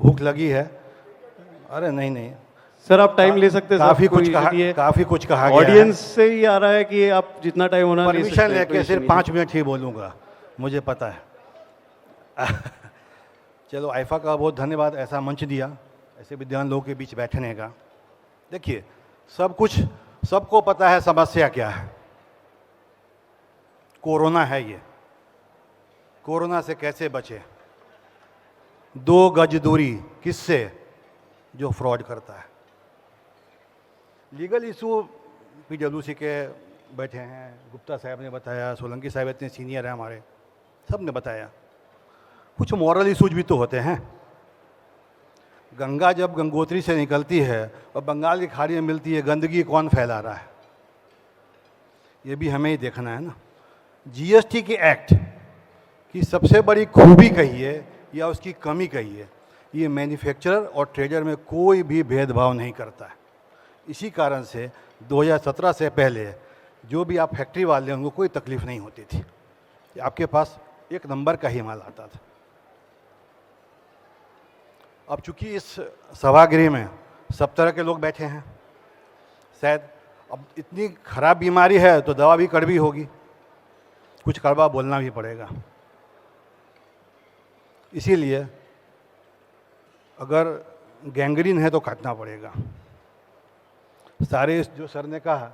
भूख लगी है। अरे नहीं नहीं सर आप टाइम ले सकते हैं सर, काफ़ी कोई कुछ कहा, इशू नहीं है। काफ़ी कुछ कहा गया है। ऑडियंस से ही आ रहा है कि आप जितना टाइम होना ले सकते परमिशन हैं, लेके कोई issue सिर्फ नहीं 5 मिनट ही बोलूँगा, मुझे पता है। चलो आइफा का बहुत धन्यवाद, ऐसा मंच दिया ऐसे विद्वान लोगों के बीच बैठने का। देखिए सब कुछ सबको पता है समस्या क्या है। कोरोना है ये। कोरोना से कैसे बचे? 2 गज दूरी किससे? जो फ्रॉड करता है। लीगल इशू PWC के बैठे हैं, गुप्ता साहब ने बताया, सोलंकी साहब इतने सीनियर हैं हमारे, सब ने बताया। कुछ मॉरल इशूज भी तो होते हैं। गंगा जब गंगोत्री से निकलती है और बंगाल की खाड़ी में मिलती है, गंदगी कौन फैला रहा है? ये भी हमें ही देखना है ना। GST के एक्ट की सबसे बड़ी खूबी कहिए या उसकी कमी कहिए, ये मैन्युफैक्चरर और ट्रेडर में कोई भी भेदभाव नहीं करता है। इसी कारण से 2017 से पहले जो भी आप फैक्ट्री वाले हैं उनको कोई तकलीफ नहीं होती थी। आपके पास एक नंबर का ही माल आता था। अब चूंकि इस सभागृह में सब तरह के लोग बैठे हैं, शायद अब इतनी खराब बीमारी है तो दवा भी कड़वी होगी, कुछ कड़वा बोलना भी पड़ेगा। इसीलिए अगर गैंग्रीन है तो काटना पड़ेगा। सारे जो सर ने कहा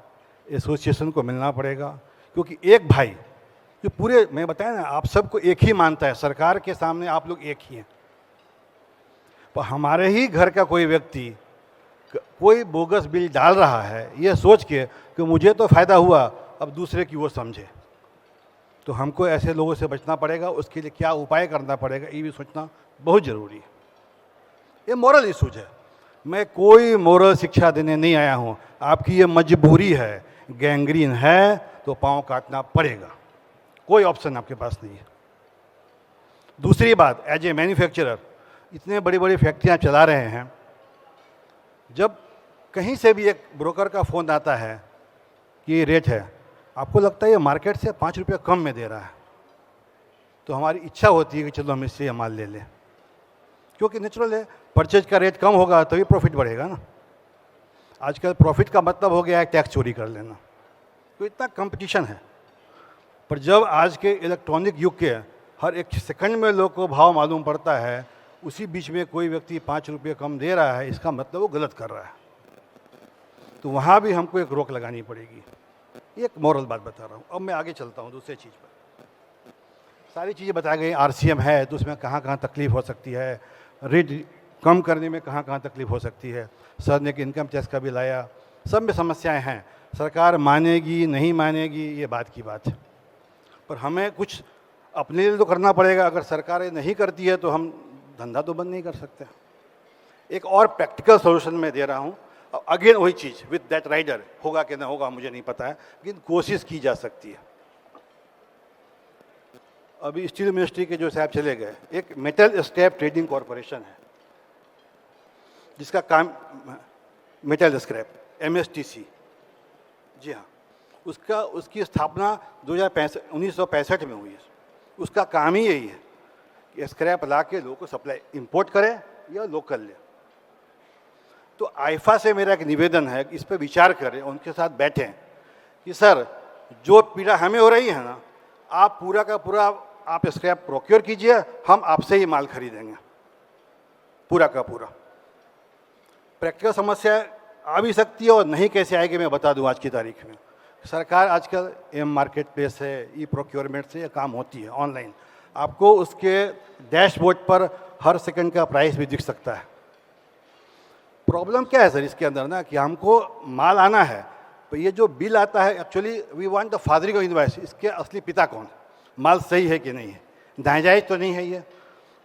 एसोसिएशन को मिलना पड़ेगा, क्योंकि एक भाई जो पूरे मैं बताया ना, आप सबको एक ही मानता है, सरकार के सामने आप लोग एक ही हैं। पर हमारे ही घर का कोई व्यक्ति कोई बोगस बिल डाल रहा है ये सोच के कि मुझे तो फ़ायदा हुआ, अब दूसरे की वो समझे, तो हमको ऐसे लोगों से बचना पड़ेगा। उसके लिए क्या उपाय करना पड़ेगा ये भी सोचना बहुत ज़रूरी है। ये मॉरल इशूज है। मैं कोई मॉरल शिक्षा देने नहीं आया हूँ। आपकी ये मजबूरी है, गैंग्रीन है तो पाँव काटना पड़ेगा, कोई ऑप्शन आपके पास नहीं है। दूसरी बात, एज ए मैन्युफैक्चरर इतने बड़ी बड़ी फैक्ट्रियाँ चला रहे हैं, जब कहीं से भी एक ब्रोकर का फ़ोन आता है कि ये रेट है, आपको लगता है ये मार्केट से 5 रुपये कम में दे रहा है, तो हमारी इच्छा होती है कि चलो हम इससे ये माल ले लें, क्योंकि नेचुरल है, परचेज का रेट कम होगा तभी प्रॉफिट बढ़ेगा ना। आजकल प्रॉफिट का मतलब हो गया है टैक्स चोरी कर लेना, तो इतना कंपटीशन है। पर जब आज के इलेक्ट्रॉनिक युग के हर एक सेकंड में लोग को भाव मालूम पड़ता है, उसी बीच में कोई व्यक्ति 5 रुपये कम दे रहा है, इसका मतलब वो गलत कर रहा है, तो वहाँ भी हमको एक रोक लगानी पड़ेगी। एक मॉरल बात बता रहा हूँ। अब मैं आगे चलता हूँ दूसरे चीज़ पर। सारी चीज़ें बताई गई। RCM है तो उसमें कहाँ कहाँ तकलीफ हो सकती है, रेट कम करने में कहाँ कहाँ तकलीफ हो सकती है। सर ने इनकम टैक्स का भी लाया, सब में समस्याएं हैं। सरकार मानेगी नहीं मानेगी ये बात की बात है, पर हमें कुछ अपने लिए तो करना पड़ेगा। अगर सरकार नहीं करती है तो हम धंधा तो बंद नहीं कर सकते। एक और प्रैक्टिकल सोल्यूशन मैं दे रहा हूँ। अगेन वही चीज़ विद दैट राइडर, होगा कि ना होगा मुझे नहीं पता है, लेकिन कोशिश की जा सकती है। अभी स्टील मिनिस्ट्री के जो साहब चले गए, एक मेटल स्क्रैप ट्रेडिंग कॉरपोरेशन है जिसका काम मेटल स्क्रैप MSTC, जी हाँ, उसकी स्थापना 1965 में हुई है। उसका काम ही यही है कि स्क्रैप ला के लोगों को सप्लाई इंपोर्ट करे या लोकल ले। तो आइफा से मेरा एक निवेदन है कि इस पर विचार करें, उनके साथ बैठें कि सर जो पीड़ा हमें हो रही है ना, आप पूरा का पूरा आप स्क्रैप प्रोक्योर कीजिए, हम आपसे ही माल खरीदेंगे पूरा का पूरा। प्रैक्टिकल समस्या आ भी सकती है और नहीं कैसे आएगी मैं बता दूं। आज की तारीख में सरकार आजकल मार्केट प्लेस है, प्रोक्योरमेंट से ये काम होती है ऑनलाइन। आपको उसके डैशबोर्ड पर हर सेकंड का प्राइस भी दिख सकता है। प्रॉब्लम क्या है सर इसके अंदर ना, कि हमको माल आना है, तो ये जो बिल आता है actually we want the fathering of invoice, इसके असली पिता कौन, माल सही है कि नहीं है, नाजायज तो नहीं है ये।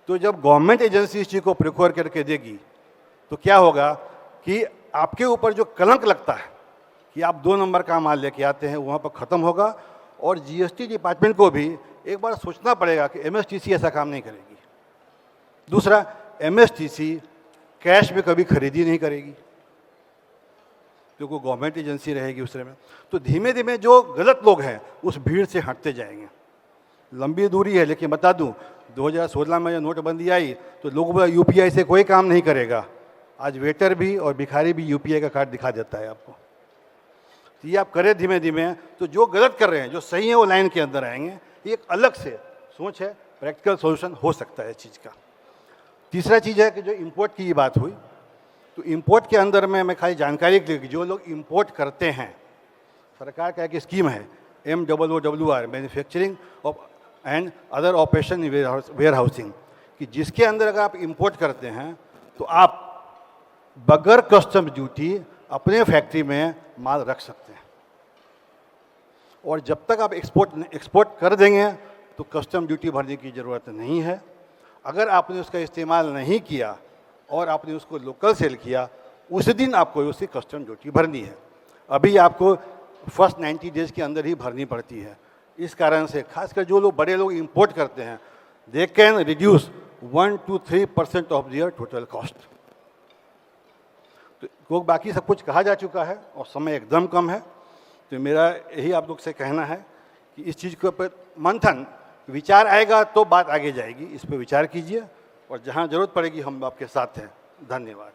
तो जब गवर्नमेंट एजेंसी इस चीज़ को प्रिक्योर करके देगी तो क्या होगा कि आपके ऊपर जो कलंक लगता है कि आप 2 नंबर का माल लेके आते हैं, वहाँ पर ख़त्म होगा। और GST डिपार्टमेंट को भी एक बार सोचना पड़ेगा कि MSTC ऐसा काम नहीं करेगी। दूसरा, MSTC कैश में कभी खरीदी नहीं करेगी क्योंकि गवर्नमेंट एजेंसी रहेगी उसमें। तो धीमे धीमे जो गलत लोग हैं उस भीड़ से हटते जाएंगे। लंबी दूरी है, लेकिन बता दूं 2016 में जब नोटबंदी आई तो लोग बोला यूपीआई से कोई काम नहीं करेगा। आज वेटर भी और भिखारी भी यूपीआई का कार्ड दिखा देता है आपको। तो ये आप करें धीमे धीमे, तो जो गलत कर रहे हैं, जो सही है वो लाइन के अंदर आएंगे। ये एक अलग से सोच है, प्रैक्टिकल सॉल्यूशन हो सकता है इस चीज़ का। तीसरा चीज़ है कि जो इम्पोर्ट की बात हुई, तो इम्पोर्ट के अंदर में मैं खाली जानकारी के लिए कि जो लोग इम्पोर्ट करते हैं, सरकार का एक स्कीम है MOOWR, manufacturing and other operation warehousing, कि जिसके अंदर अगर आप इम्पोर्ट करते हैं तो आप बगैर कस्टम ड्यूटी अपने फैक्ट्री में माल रख सकते हैं, और जब तक आप एक्सपोर्ट कर देंगे तो कस्टम ड्यूटी भरने की ज़रूरत नहीं है। अगर आपने उसका इस्तेमाल नहीं किया और आपने उसको लोकल सेल किया, उस दिन आपको उसकी कस्टम ड्यूटी भरनी है। अभी आपको फर्स्ट 90 डेज़ के अंदर ही भरनी पड़ती है। इस कारण से खासकर जो लोग बड़े लोग इंपोर्ट करते हैं, they can reduce 1 to 3% of their total cost. तो बाकी सब कुछ कहा जा चुका है और समय एकदम कम है, तो मेरा यही आप लोग से कहना है कि इस चीज़ के ऊपर मंथन, विचार आएगा तो बात आगे जाएगी। इस पर विचार कीजिए और जहाँ ज़रूरत पड़ेगी हम आपके साथ हैं। धन्यवाद।